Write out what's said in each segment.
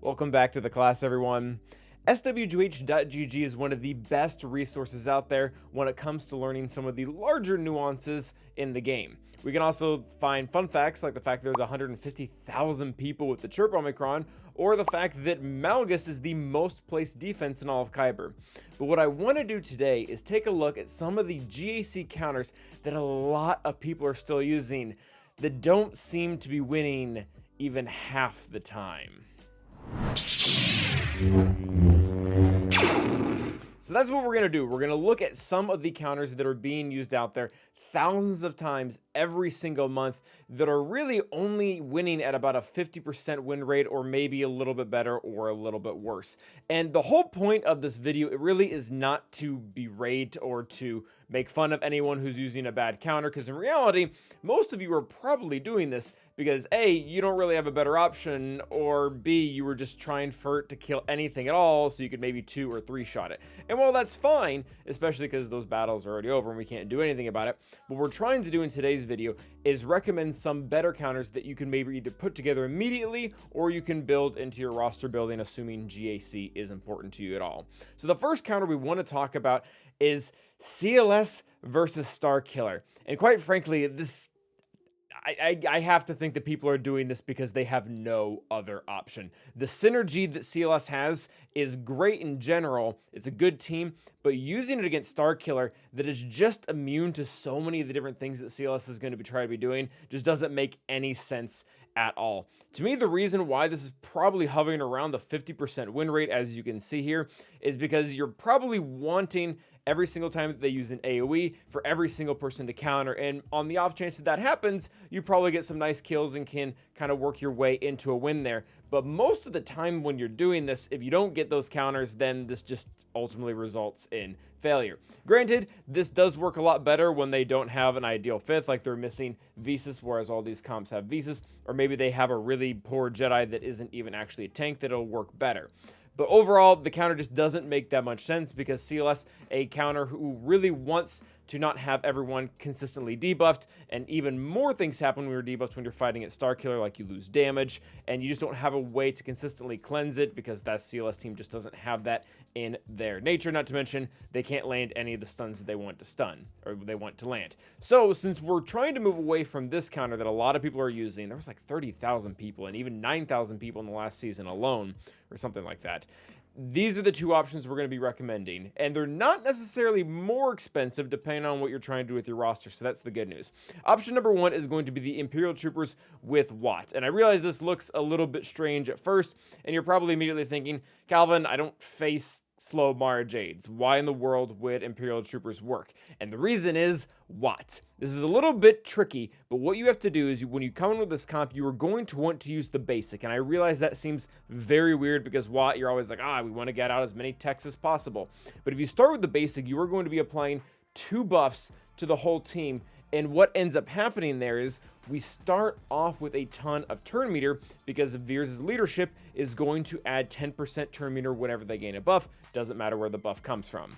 Welcome back to the class, everyone. SWGOH.gg is one of the best resources out there when it comes to learning some of the larger nuances in the game. We can also find fun facts like the fact there's 150,000 people with the Chirp Omicron, or the fact that Malgus is the most placed defense in all of Kyber. But what I want to do today is take a look at some of the GAC counters that a lot of people are still using that don't seem to be winning even half the time. So that's what we're going to do. We're going to look at some of the counters that are being used out there thousands of times every single month that are really only winning at about a 50% win rate, or maybe a little bit better or a little bit worse. And the whole point of this video, it really is not to berate or to make fun of anyone who's using a bad counter, because in reality, most of you are probably doing this because A, you don't really have a better option, or B, you were just trying for it to kill anything at all so you could maybe 2 or 3 shot it. And while that's fine, especially because those battles are already over and we can't do anything about it, what we're trying to do in today's video is recommend some better counters that you can maybe either put together immediately or you can build into your roster building, assuming GAC is important to you at all. So the first counter we want to talk about is CLS versus Star Killer. And quite frankly, I have to think that people are doing this because they have no other option. The synergy that CLS has is great in general. It's a good team, but using it against Star Killer that is just immune to so many of the different things that CLS is going to be trying to be doing just doesn't make any sense at all. To me, the reason why this is probably hovering around the 50% win rate, as you can see here, is because you're probably wanting every single time that they use an AoE for every single person to counter, and on the off chance that that happens, you probably get some nice kills and can kind of work your way into a win there. But most of the time when you're doing this, if you don't get those counters, then this just ultimately results in failure. Granted, this does work a lot better when they don't have an ideal fifth, like they're missing Visas, whereas all these comps have Visas, or maybe they have a really poor Jedi that isn't even actually a tank that'll work better. But overall, the counter just doesn't make that much sense because CLS, a counter who really wants to not have everyone consistently debuffed, and even more things happen when you're debuffed when you're fighting at Star Killer, like you lose damage, and you just don't have a way to consistently cleanse it because that CLS team just doesn't have that in their nature, not to mention they can't land any of the stuns that they want to stun, or they want to land. So since we're trying to move away from this counter that a lot of people are using, there was like 30,000 people and even 9,000 people in the last season alone, or something like that. These are the two options we're going to be recommending, and they're not necessarily more expensive depending on what you're trying to do with your roster, so that's the good news. Option number 1 is going to be the Imperial Troopers with Watt, and I realize this looks a little bit strange at first, and you're probably immediately thinking, Calvin, I don't face slow Mara Jades. Why in the world would Imperial Troopers work? And the reason is Watt. This is a little bit tricky, but what you have to do is when you come in with this comp, you are going to want to use the basic. And I realize that seems very weird because Watt, you're always like, we want to get out as many techs as possible. But if you start with the basic, you are going to be applying 2 buffs to the whole team. And what ends up happening there is we start off with a ton of turn meter because Veers' leadership is going to add 10% turn meter whenever they gain a buff. Doesn't matter where the buff comes from.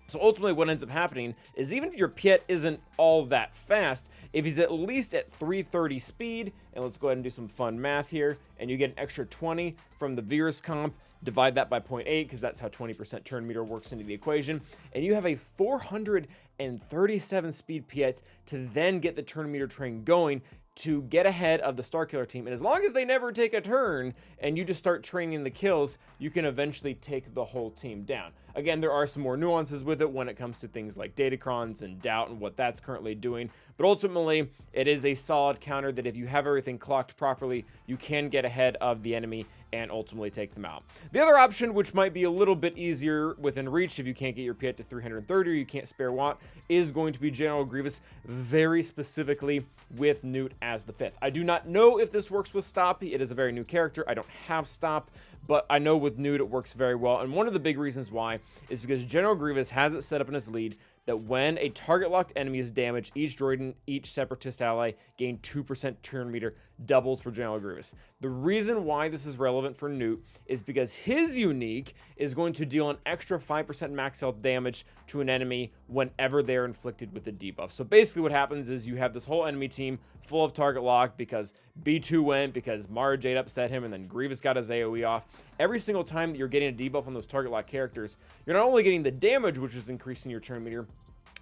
So ultimately what ends up happening is even if your Piet isn't all that fast, if he's at least at 330 speed, and let's go ahead and do some fun math here, and you get an extra 20 from the Veers comp, divide that by 0.8 because that's how 20% turn meter works into the equation, and you have a 437 speed Piet to then get the turn meter train going to get ahead of the Star Killer team. And as long as they never take a turn and you just start training the kills, you can eventually take the whole team down. Again, there are some more nuances with it when it comes to things like Datacrons and Doubt and what that's currently doing, but ultimately it is a solid counter that if you have everything clocked properly, you can get ahead of the enemy and ultimately take them out. The other option, which might be a little bit easier within reach if you can't get your Piet to 330 or you can't spare Watt, is going to be General Grievous, very specifically with Newt as the 5th. I do not know if this works with Stop. It is a very new character. I don't have Stop, but I know with Newt it works very well. And one of the big reasons why is because General Grievous has it set up in his lead that when a target locked enemy is damaged, each droid and each separatist ally gain 2% turn meter, doubles for General Grievous. The reason why this is relevant for Newt is because his unique is going to deal an extra 5% max health damage to an enemy whenever they're inflicted with a debuff. So basically what happens is you have this whole enemy team full of target lock because B2 went, because Mara Jade upset him, and then Grievous got his AoE off. Every single time that you're getting a debuff on those target lock characters, you're not only getting the damage, which is increasing your turn meter,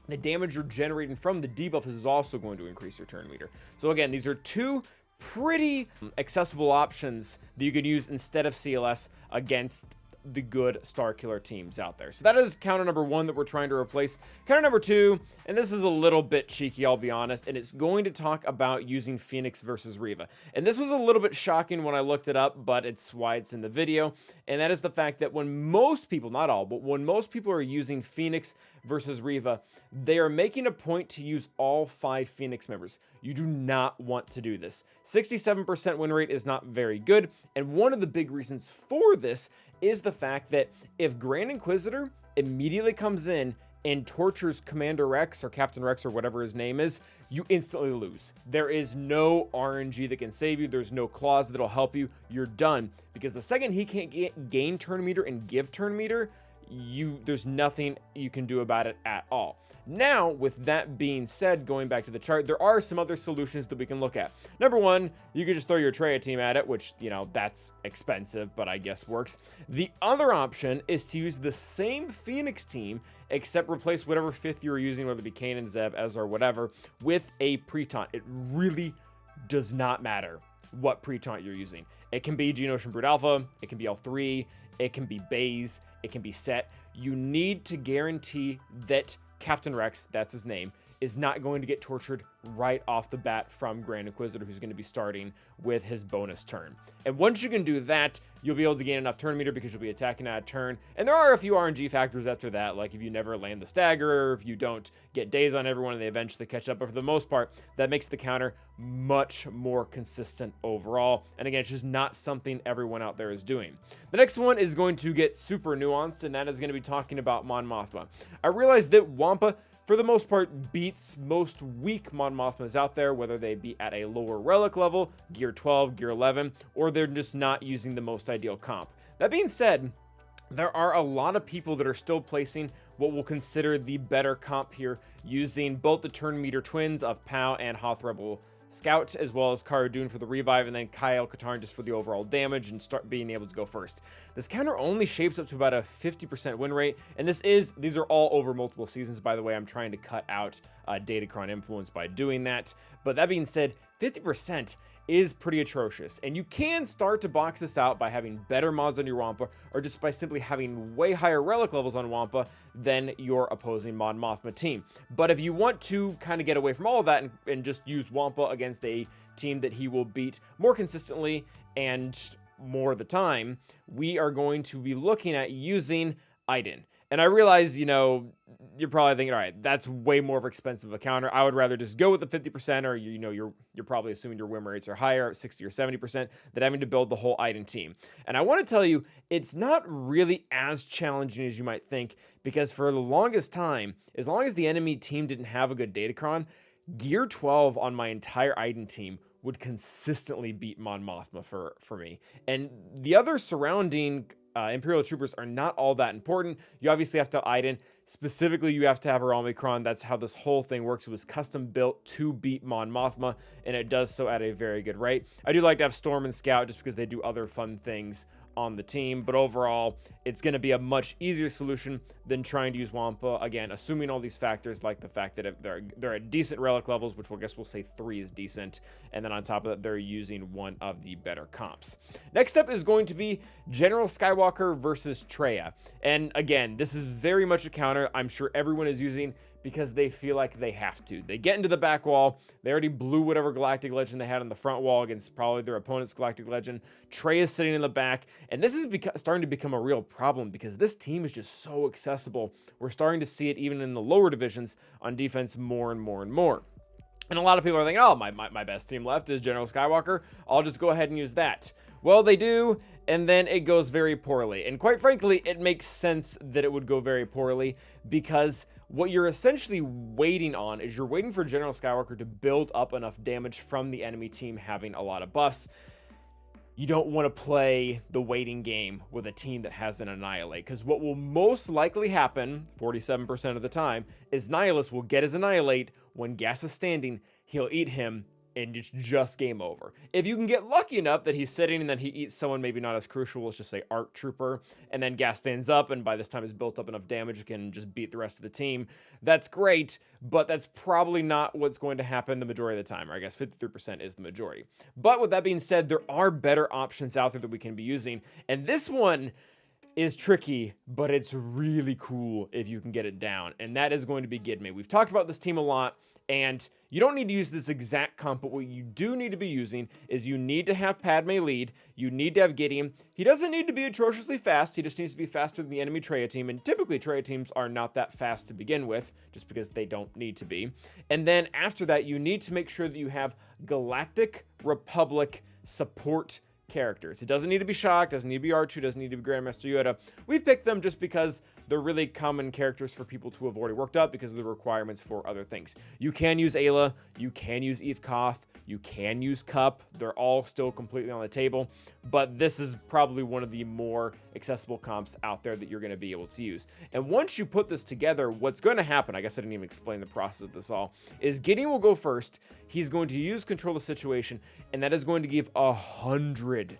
the damage you're generating from the debuff is also going to increase your turn meter. So again, these are two pretty accessible options that you could use instead of CLS against the good Star Killer teams out there. So that is counter number 1 that we're trying to replace. Counter number 2, and this is a little bit cheeky, I'll be honest, and it's going to talk about using Phoenix versus Reva. And this was a little bit shocking when I looked it up, but it's why it's in the video. And that is the fact that when most people, not all, but when most people are using Phoenix versus Reva, they are making a point to use all 5 Phoenix members. You do not want to do this. 67% win rate is not very good, and one of the big reasons for this is the fact that if Grand Inquisitor immediately comes in and tortures Commander Rex or Captain Rex or whatever his name is, you instantly lose. There is no RNG that can save you. There's no clause that'll help you. You're done. Because the second he can't gain turn meter and give turn meter, there's nothing you can do about it at all. Now, with that being said, going back to the chart, there are some other solutions that we can look at. Number 1, you could just throw your Traya team at it, which, you know, that's expensive, but I guess works. The other option is to use the same Phoenix team, except replace whatever 5th you were using, whether it be Kanan, Zeb, Ezra, or whatever, with a pre-taunt. It really does not matter what pre-taunt you're using. It can be Geonosian Brute Alpha, it can be L3, it can be Baze, it can be Set. You need to guarantee that Captain Rex, that's his name, is not going to get tortured right off the bat from Grand Inquisitor, who's going to be starting with his bonus turn. And once you can do that, you'll be able to gain enough turn meter because you'll be attacking out of turn. And there are a few RNG factors after that, like if you never land the stagger, or if you don't get days on everyone and they eventually catch up. But for the most part, that makes the counter much more consistent overall. And again, it's just not something everyone out there is doing. The next one is going to get super nuanced, and that is going to be talking about Mon Mothma. I realized that Wampa, for the most part, beats most weak Mon Mothmas out there, whether they be at a lower relic level, gear 12, gear 11, or they're just not using the most ideal comp. That being said, there are a lot of people that are still placing what we'll consider the better comp here, using both the turn meter twins of Pow and Hoth Rebel Scout, as well as Cara Dune for the revive, and then Kyle Katarn just for the overall damage and start being able to go first. This counter only shapes up to about a 50% win rate, and these are all over multiple seasons, by the way. I'm trying to cut out Datacron influence by doing that. But that being said, 50% is pretty atrocious, and you can start to box this out by having better mods on your Wampa, or just by simply having way higher relic levels on Wampa than your opposing Mon Mothma team. But if you want to kind of get away from all of that and just use Wampa against a team that he will beat more consistently and more of the time, we are going to be looking at using Iden. And I realize, you know, you're probably thinking, all right, that's way more of expensive a counter. I would rather just go with the 50%, or you're probably assuming your win rates are higher at 60 or 70% than having to build the whole Iden team. And I want to tell you, it's not really as challenging as you might think, because for the longest time, as long as the enemy team didn't have a good Datacron, gear 12 on my entire Iden team would consistently beat Mon Mothma for me. And the other surrounding Imperial Troopers are not all that important. You obviously have to Iden. Specifically, you have to have her Omicron. That's how this whole thing works. It was custom built to beat Mon Mothma, and it does so at a very good rate. I do like to have Storm and Scout just because they do other fun things on the team, but overall, it's going to be a much easier solution than trying to use Wampa. Again, assuming all these factors, like the fact that they're at decent relic levels, which I guess we'll say 3 is decent, and then on top of that, they're using one of the better comps. Next up is going to be General Skywalker versus Traya, and again, this is very much a counter I'm sure everyone is using because they feel like they have to. They get into the back wall. They already blew whatever Galactic Legend they had on the front wall against probably their opponent's Galactic Legend. Trey is sitting in the back, and this is starting to become a real problem because this team is just so accessible. We're starting to see it even in the lower divisions on defense more and more and more. And a lot of people are thinking, oh, my best team left is General Skywalker. I'll just go ahead and use that. Well, they do, and then it goes very poorly. And quite frankly, it makes sense that it would go very poorly, because what you're essentially waiting on is you're waiting for General Skywalker to build up enough damage from the enemy team having a lot of buffs. You don't want to play the waiting game with a team that has an Annihilate, because what will most likely happen, 47% of the time, is Nihilus will get his Annihilate. When Gas is standing, he'll eat him, and it's just game over. If you can get lucky enough that he's sitting and then he eats someone maybe not as crucial, let's just say Arc Trooper, and then Gas stands up and by this time has built up enough damage it can just beat the rest of the team, that's great, but that's probably not what's going to happen the majority of the time, or I guess 53% is the majority. But with that being said, there are better options out there that we can be using, and this one is tricky, but it's really cool if you can get it down, and that is going to be Gidme. We've talked about this team a lot, and you don't need to use this exact comp, but what you do need to be using is you need to have Padme lead, you need to have Gideon. He doesn't need to be atrociously fast, he just needs to be faster than the enemy Traya team, and typically Traya teams are not that fast to begin with, just because they don't need to be. And then after that, you need to make sure that you have Galactic Republic support characters. It doesn't need to be Shock, doesn't need to be R2, doesn't need to be Grandmaster Yoda. We picked them just because they're really common characters for people to have already worked up because of the requirements for other things. You can use Ayla, you can use Eth Koth, you can use Cup. They're all still completely on the table, but this is probably one of the more accessible comps out there that you're going to be able to use. And once you put this together, what's going to happen, I guess I didn't even explain the process of this all, is Gideon will go first. He's going to use control of the situation, and that is going to give 100%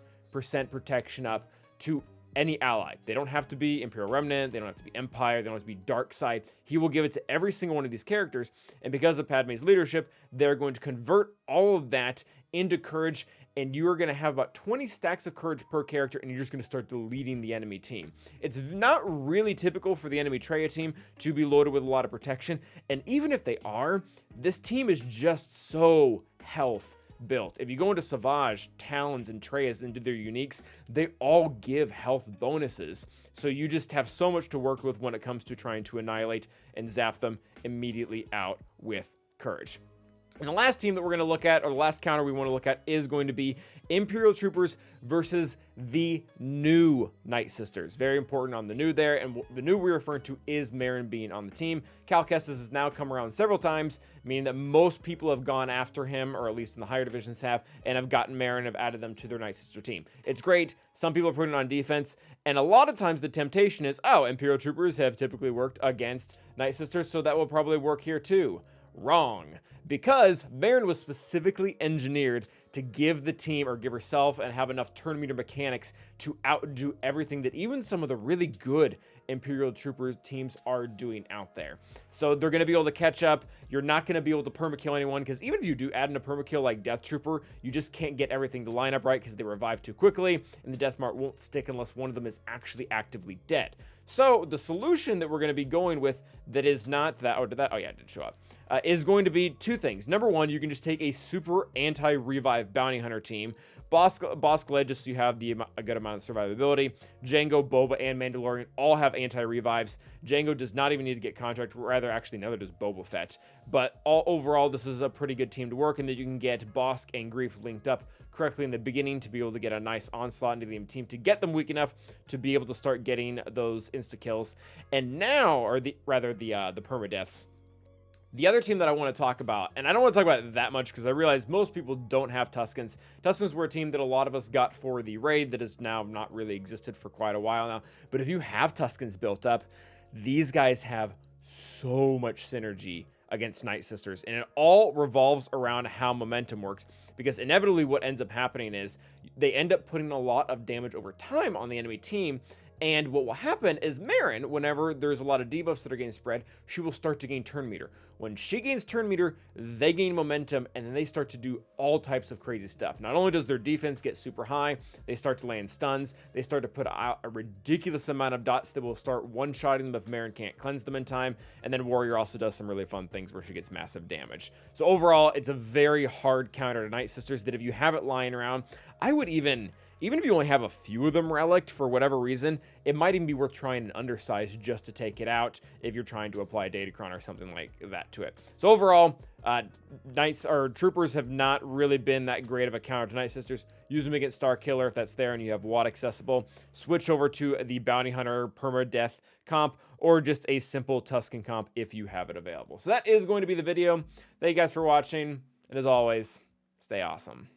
protection up to any ally. They don't have to be Imperial Remnant, they don't have to be Empire, they don't have to be Dark Side. He will give it to every single one of these characters, and because of Padme's leadership, they're going to convert all of that into courage, and you are going to have about 20 stacks of courage per character, and you're just going to start deleting the enemy team. It's not really typical for the enemy Traya team to be loaded with a lot of protection, and even if they are, this team is just so health built. If you go into Savage, Talons, and Treyas and do their uniques, they all give health bonuses. So you just have so much to work with when it comes to trying to annihilate and zap them immediately out with courage. And the last team that we're going to look at, or the last counter we want to look at, is going to be Imperial Troopers versus the new Night Sisters. Very important on the new there, and the new we're referring to is Merrin being on the team. Cal Kestis has now come around several times, meaning that most people have gone after him, or at least in the higher divisions have, and have gotten Merrin and have added them to their Night Sister team. It's great. Some people are putting it on defense, and a lot of times the temptation is, oh, Imperial Troopers have typically worked against Night Sisters, so that will probably work here too. Wrong, because Merrin was specifically engineered to give the team, or give herself, and have enough turn meter mechanics to outdo everything that even some of the really good Imperial Trooper teams are doing out there. So they're going to be able to catch up. You're not going to be able to permakill anyone, because even if you do add in a permakill like Death Trooper, you just can't get everything to line up right because they revive too quickly, and the Death Mark won't stick unless one of them is actually actively dead. So the solution that we're going to be going with that is not that, oh, did that? Oh yeah, it did show up. Is going to be two things. Number one, you can just take a super anti-revive bounty hunter team. Bosk led, just so you have a good amount of survivability. Jango, Boba, and Mandalorian all have anti-revives. Jango does not even need to get contract, rather actually neither does Boba Fett. But overall, this is a pretty good team to work, and that you can get Bosk and Grief linked up correctly in the beginning to be able to get a nice onslaught into the team to get them weak enough to be able to start getting those insta kills. And now, or the permadeaths. The other team that I want to talk about, and I don't want to talk about it that much because I realize most people don't have Tuskens. Tuskens were a team that a lot of us got for the raid that has now not really existed for quite a while now. But if you have Tuskens built up, these guys have so much synergy against Night Sisters, and it all revolves around how momentum works, because inevitably what ends up happening is they end up putting a lot of damage over time on the enemy team. And what will happen is Merrin, whenever there's a lot of debuffs that are getting spread, she will start to gain turn meter. When she gains turn meter, they gain momentum, and then they start to do all types of crazy stuff. Not only does their defense get super high, they start to land stuns, they start to put out a ridiculous amount of dots that will start one-shotting them if Merrin can't cleanse them in time, and then Warrior also does some really fun things where she gets massive damage. So overall, it's a very hard counter to Night Sisters that if you have it lying around, I would even even if you only have a few of them relicked for whatever reason, it might even be worth trying an undersize just to take it out if you're trying to apply Datacron or something like that to it. So overall, Knights or Troopers have not really been that great of a counter to Night Sisters. Use them against Star Killer if that's there and you have WAD accessible. Switch over to the Bounty Hunter permadeath comp or just a simple Tusken comp if you have it available. So that is going to be the video. Thank you guys for watching, and as always, stay awesome.